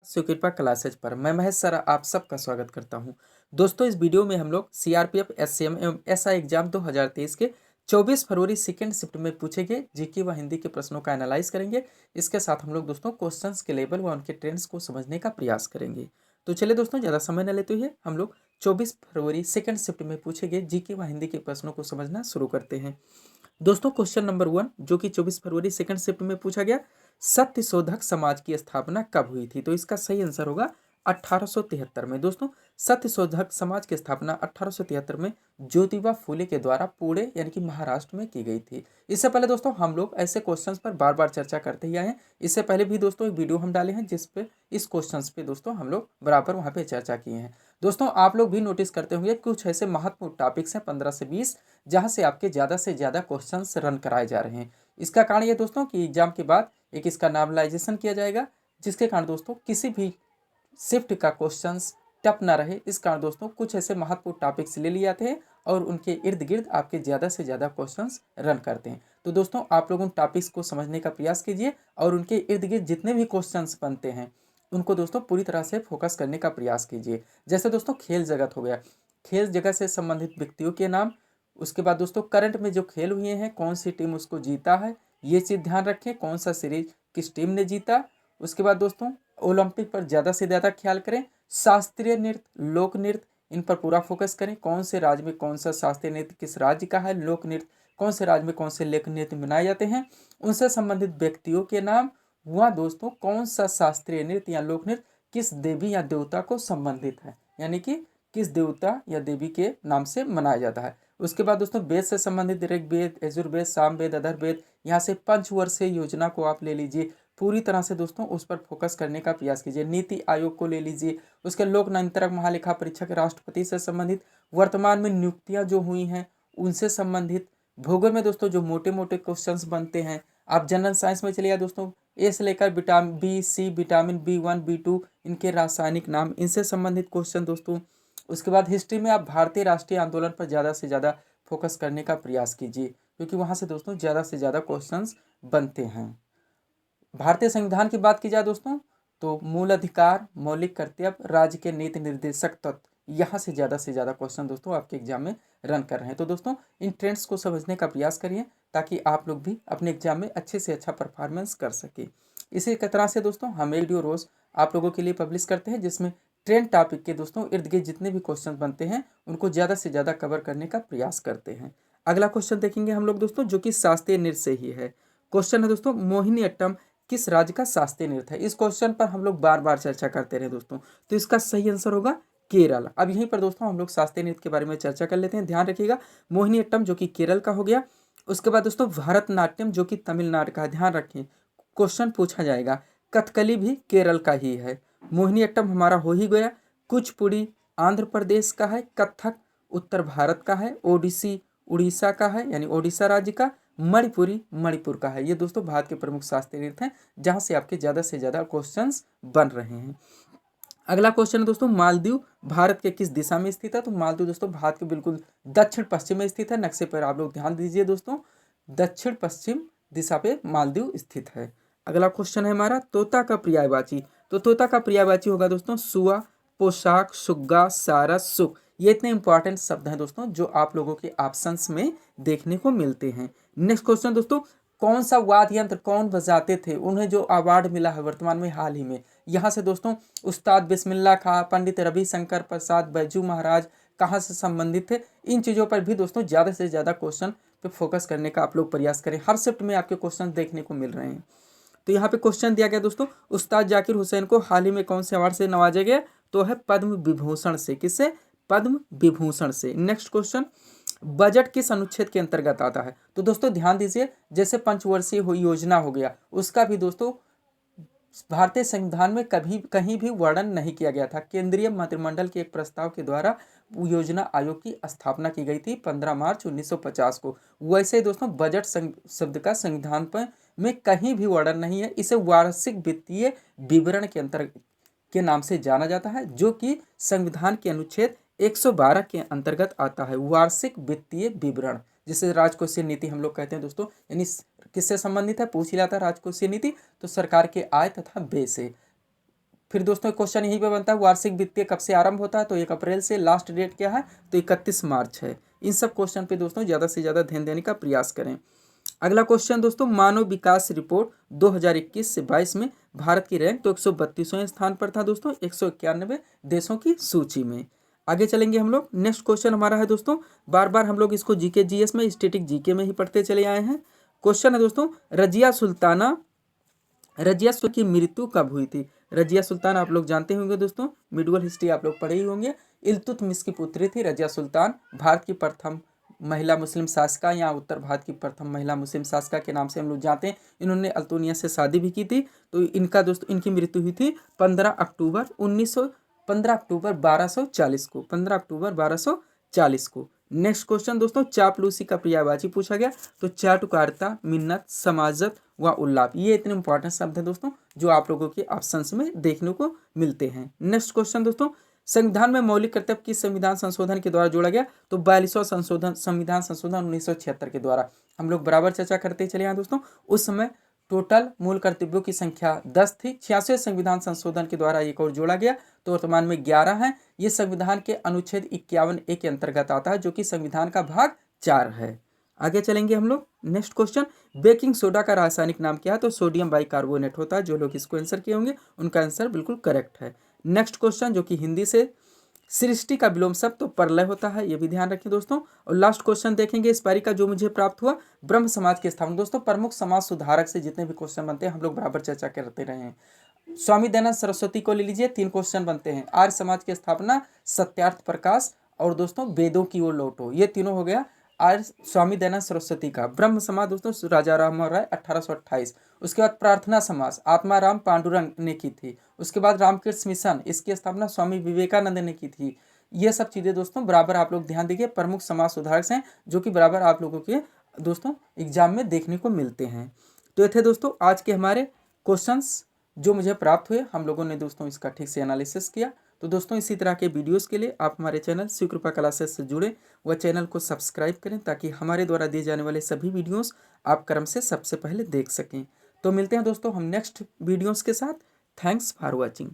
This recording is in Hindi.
सुकृपा क्लासेज पर मैं महेश सर आप सबका स्वागत करता हूं। दोस्तों, इस वीडियो में हम लोग सीआरपीएफ एससीएम एवं एसआई एग्जाम 2023 के 24 फरवरी सेकेंड शिफ्ट में पूछे गए जीके व हिंदी के प्रश्नों का एनालाइज करेंगे। इसके साथ हम लोग दोस्तों क्वेश्चंस के लेवल व उनके ट्रेंड्स को समझने का प्रयास करेंगे। तो चलिए दोस्तों, ज़्यादा समय न लेते हुए हम लोग 24 फरवरी सेकेंड शिफ्ट में पूछे गए जीके व हिंदी के प्रश्नों को समझना शुरू करते हैं। दोस्तों, क्वेश्चन नंबर 1 जो कि 24 फरवरी सेकंड शिफ्ट में पूछा गया, सत्यशोधक समाज की स्थापना कब हुई थी? तो इसका सही आंसर होगा 1873 में। दोस्तों, सत्यशोधक समाज की स्थापना 1873 में ज्योतिबा फूले के द्वारा पुणे यानी कि महाराष्ट्र में की गई थी। इससे पहले दोस्तों हम लोग ऐसे क्वेश्चंस पर बार बार चर्चा करते ही आए हैं। इससे पहले भी दोस्तों एक वीडियो हम डाले हैं जिस पे इस क्वेश्चंस पे दोस्तों हम लोग बराबर वहाँ पे चर्चा किए हैं। दोस्तों, आप लोग भी नोटिस करते होंगे कुछ ऐसे महत्वपूर्ण टॉपिक्स हैं 15 से 20 जहाँ से आपके ज़्यादा से ज़्यादा क्वेश्चंस रन कराए जा रहे हैं। इसका कारण ये दोस्तों कि एग्जाम के बाद एक इसका नॉर्मलाइजेशन किया जाएगा, जिसके कारण दोस्तों किसी भी शिफ्ट का क्वेश्चंस टफ ना रहे। इस कारण दोस्तों कुछ ऐसे महत्वपूर्ण टॉपिक्स ले लिए जाते हैं और उनके इर्द गिर्द आपके ज़्यादा से ज़्यादा क्वेश्चंस रन करते हैं। तो दोस्तों, आप लोग उन टॉपिक्स को समझने का प्रयास कीजिए और उनके इर्द गिर्द जितने भी क्वेश्चंस बनते हैं उनको दोस्तों पूरी तरह से फोकस करने का प्रयास कीजिए। जैसे दोस्तों खेल जगत हो गया, खेल जगत से संबंधित व्यक्तियों के नाम, उसके बाद दोस्तों करंट में जो खेल हुए हैं कौन सी टीम उसको जीता है, ये चीज़ ध्यान रखें, कौन सा सीरीज किस टीम ने जीता। उसके बाद दोस्तों ओलंपिक पर ज़्यादा से ज़्यादा ख्याल करें, शास्त्रीय नृत्य लोक नृत्य इन पर पूरा फोकस करें, कौन से राज्य में कौन सा शास्त्रीय नृत्य किस राज्य का है, लोक नृत्य कौन से राज्य में कौन से लोक नृत्य मनाए जाते हैं, उनसे संबंधित व्यक्तियों के नाम, वह दोस्तों कौन सा शास्त्रीय नृत्य या लोक नृत्य किस देवी या देवता को संबंधित है, यानी कि किस देवता या देवी के नाम से मनाया जाता है। उसके बाद दोस्तों वेद से संबंधित ऋग्वेद, यजुर्वेद, सामवेद, अथर्ववेद, यहाँ से पंचवर्षीय योजना को आप ले लीजिए, पूरी तरह से दोस्तों उस पर फोकस करने का प्रयास कीजिए। नीति आयोग को ले लीजिए, उसके लोक नियंत्रक महालेखा परीक्षक राष्ट्रपति से संबंधित, वर्तमान में नियुक्तियां जो हुई हैं उनसे संबंधित, भूगोल में दोस्तों जो मोटे मोटे क्वेश्चंस बनते हैं। आप जनरल साइंस में चलिए दोस्तों, ए से लेकर विटामिन बी, सी, विटामिन B1, B2 इनके रासायनिक नाम, इनसे संबंधित क्वेश्चन दोस्तों। उसके बाद हिस्ट्री में आप भारतीय राष्ट्रीय आंदोलन पर ज़्यादा से ज़्यादा फोकस करने का प्रयास कीजिए, क्योंकि वहाँ से दोस्तों ज़्यादा से ज़्यादा क्वेश्चंस बनते हैं। भारतीय संविधान की बात की जाए दोस्तों तो मूल अधिकार, मौलिक कर्तव्य, राज्य के नीति निर्देशक तत्व, यहाँ से ज़्यादा क्वेश्चन दोस्तों आपके एग्जाम में रन कर रहे हैं। तो दोस्तों इन ट्रेंड्स को समझने का प्रयास करिए ताकि आप लोग भी अपने एग्जाम में अच्छे से अच्छा परफॉर्मेंस कर सके। इसी तरह से दोस्तों हम वीडियो रोज़ आप लोगों के लिए पब्लिश करते हैं, जिसमें ट्रेंड टॉपिक के दोस्तों इर्द गिर्द जितने भी क्वेश्चन बनते हैं उनको ज़्यादा से ज़्यादा कवर करने का प्रयास करते हैं। अगला क्वेश्चन देखेंगे हम लोग दोस्तों, जो कि शास्त्रीय नृत्य से ही है। क्वेश्चन है दोस्तों, मोहिनी अट्टम किस राज्य का शास्त्रीय नृत्य है? इस क्वेश्चन पर हम लोग बार बार चर्चा करते रहे दोस्तों, तो इसका सही आंसर होगा केरल। अब यहीं पर दोस्तों हम लोग शास्त्रीय नृत्य के बारे में चर्चा कर लेते हैं। ध्यान रखिएगा, मोहिनी अट्टम जो कि केरल का हो गया। उसके बाद दोस्तों भरतनाट्यम जो कि तमिलनाडु का है। ध्यान रखें, क्वेश्चन पूछा जाएगा। कथकली भी केरल का ही है। मोहिनी अट्टम हमारा हो ही गया। कुचिपुड़ी आंध्र प्रदेश का है। कथक उत्तर भारत का है। ओडिसी उड़ीसा का है, यानी ओडिशा राज्य का। मणिपुरी मणिपुर का है। ये दोस्तों भारत के प्रमुख शास्त्रीय नृत्य हैं जहाँ से आपके ज़्यादा से ज़्यादा क्वेश्चंस बन रहे हैं। अगला क्वेश्चन है दोस्तों, मालदीव भारत के किस दिशा में स्थित है? तो मालदीव दोस्तों भारत के बिल्कुल दक्षिण पश्चिम में स्थित है। नक्शे पर आप लोग ध्यान दीजिए दोस्तों, दक्षिण पश्चिम दिशा पे मालदीव स्थित है। अगला क्वेश्चन है हमारा, तोता का पर्यायवाची। तो तोता का पर्यायवाची होगा दोस्तों सुआ, पोशाक, सुग्गा, सारस, सुख। ये इतने इंपॉर्टेंट शब्द हैं दोस्तों जो आप लोगों के ऑप्शंस में देखने को मिलते हैं। नेक्स्ट क्वेश्चन दोस्तों, कौन सा वाद्य यंत्र कौन बजाते थे, उन्हें जो अवार्ड मिला है वर्तमान में हाल ही में? यहाँ से दोस्तों उस्ताद बिस्मिल्लाह खां, पंडित रविशंकर प्रसाद, बैजू महाराज कहाँ से संबंधित थे? इन चीज़ों पर भी दोस्तों ज़्यादा से ज़्यादा क्वेश्चन पे फोकस करने का आप लोग प्रयास करें। हर शिफ्ट में आपके क्वेश्चन देखने को मिल रहे हैं। तो यहाँ पे क्वेश्चन दिया गया दोस्तों, उस्ताद जाकिर हुसैन को हाल ही में कौन से अवार्ड से नवाजा गया? तो है पद्म विभूषण से। किससे? पद्म विभूषण से। नेक्स्ट क्वेश्चन, बजट किस अनुच्छेद के अंतर्गत आता है? तो दोस्तों ध्यान दीजिए, जैसे पंचवर्षीय योजना हो गया, उसका भी दोस्तों भारतीय संविधान में कभी कहीं भी वर्णन नहीं किया गया था। केंद्रीय मंत्रिमंडल के एक प्रस्ताव के द्वारा योजना आयोग की स्थापना की गई थी 15 मार्च 1950 को। वैसे ही दोस्तों बजट शब्द का संविधान पर में कहीं भी वर्णन नहीं है। इसे वार्षिक वित्तीय विवरण के अंतर्गत के नाम से जाना जाता है, जो कि संविधान के अनुच्छेद 112 के अंतर्गत आता है। वार्षिक वित्तीय विवरण, जिसे राजकोषीय नीति हम लोग कहते हैं दोस्तों, यानी किससे संबंधित है? पूछ ही जाता है राजकोषीय नीति तो सरकार के आय तथा व्यय से। फिर दोस्तों क्वेश्चन यहीं पे बनता है, वार्षिक वित्तीय कब से आरंभ होता है, तो 1 अप्रैल से। लास्ट डेट क्या है, तो 31 मार्च है। इन सब क्वेश्चन पे दोस्तों ज़्यादा से ज़्यादा ध्यान देने का प्रयास करें। अगला क्वेश्चन दोस्तों, मानव विकास रिपोर्ट 2021 से 22 में भारत की रैंक तो 132वें स्थान पर था दोस्तों, 191 देशों की सूची में। आगे चलेंगे हम लोग। नेक्स्ट क्वेश्चन हमारा है दोस्तों, बार बार हम लोग इसको जीके जीएस में, स्टैटिक जीके में ही पढ़ते चले आए हैं। क्वेश्चन है दोस्तों, रजिया सुल्ताना की मृत्यु कब हुई थी। रजिया सुल्तान आप लोग जानते होंगे दोस्तों, मिडवल हिस्ट्री आप लोग पढ़े ही होंगे। इल्तुतमिश की पुत्री थी रजिया सुल्तान, भारत की प्रथम महिला मुस्लिम शासिका या उत्तर भारत की प्रथम महिला मुस्लिम शासिका के नाम से हम लोग जानते हैं। इन्होंने अल्तुनिया से शादी भी की थी। तो इनका दोस्तों, इनकी मृत्यु हुई थी 15 अक्टूबर 1240 को, 15 अक्टूबर 1240 को। नेक्स्ट क्वेश्चन दोस्तों, चापलूसी का पर्यायवाची पूछा गया, तो चाटुकारिता, मिन्नत, समाजत व उल्लाप, ये इतने इंपॉर्टेंट शब्द हैं दोस्तों जो आप लोगों के ऑप्शंस में देखने को मिलते हैं। नेक्स्ट क्वेश्चन दोस्तों, संविधान में मौलिक कर्तव्य किस संविधान संशोधन के द्वारा जोड़ा गया, तो 42वां संविधान संशोधन 1976 के द्वारा। हम लोग बराबर चर्चा करते चले हैं दोस्तों। उस समय टोटल मूल कर्तव्यों की संख्या 10 थी। 86वें संविधान संशोधन के द्वारा एक और जोड़ा गया, तो वर्तमान में 11 है। ये संविधान के अनुच्छेद 51A के अंतर्गत आता है, जो कि संविधान का भाग 4 है। आगे चलेंगे हम लोग। नेक्स्ट क्वेश्चन, बेकिंग सोडा का रासायनिक नाम क्या है, तो सोडियम बाइकार्बोनेट होता है। जो लोग इसको आंसर किए होंगे उनका आंसर बिल्कुल करेक्ट है। नेक्स्ट क्वेश्चन, जो कि हिंदी से, सृष्टि का विलोम शब्द तो प्रलय होता है, ये भी ध्यान रखें दोस्तों। और लास्ट क्वेश्चन देखेंगे इस पारी का, जो मुझे प्राप्त हुआ, ब्रह्म समाज के स्थापना। दोस्तों प्रमुख समाज सुधारक से जितने भी क्वेश्चन बनते हैं हम लोग बराबर चर्चा करते रहे हैं। स्वामी दयानंद सरस्वती को ले लीजिए, 3 क्वेश्चन बनते हैं। आर्य समाज की स्थापना, सत्यार्थ प्रकाश, और दोस्तों वेदों की ओर लौटो, ये तीनों हो गया आर्य स्वामी दयानंद सरस्वती का। ब्रह्म समाज दोस्तों राजा राम मोहन राय 1828। उसके बाद प्रार्थना समाज आत्मा राम पांडुरंग ने की थी। उसके बाद रामकृष्ण मिशन, इसकी स्थापना स्वामी विवेकानंद ने की थी। ये सब चीज़ें दोस्तों बराबर आप लोग ध्यान दीजिए, प्रमुख समाज सुधारक हैं जो कि बराबर आप लोगों के दोस्तों एग्जाम में देखने को मिलते हैं। तो ये थे दोस्तों आज के हमारे क्वेश्चंस जो मुझे प्राप्त हुए। हम लोगों ने दोस्तों इसका ठीक से एनालिसिस किया। तो दोस्तों इसी तरह के वीडियोस के लिए आप हमारे चैनल शिव कृपा क्लासेस से जुड़े व चैनल को सब्सक्राइब करें, ताकि हमारे द्वारा दिए जाने वाले सभी वीडियोस आप क्रम से सबसे पहले देख सकें। तो मिलते हैं दोस्तों हम नेक्स्ट वीडियोस के साथ। Thanks for watching.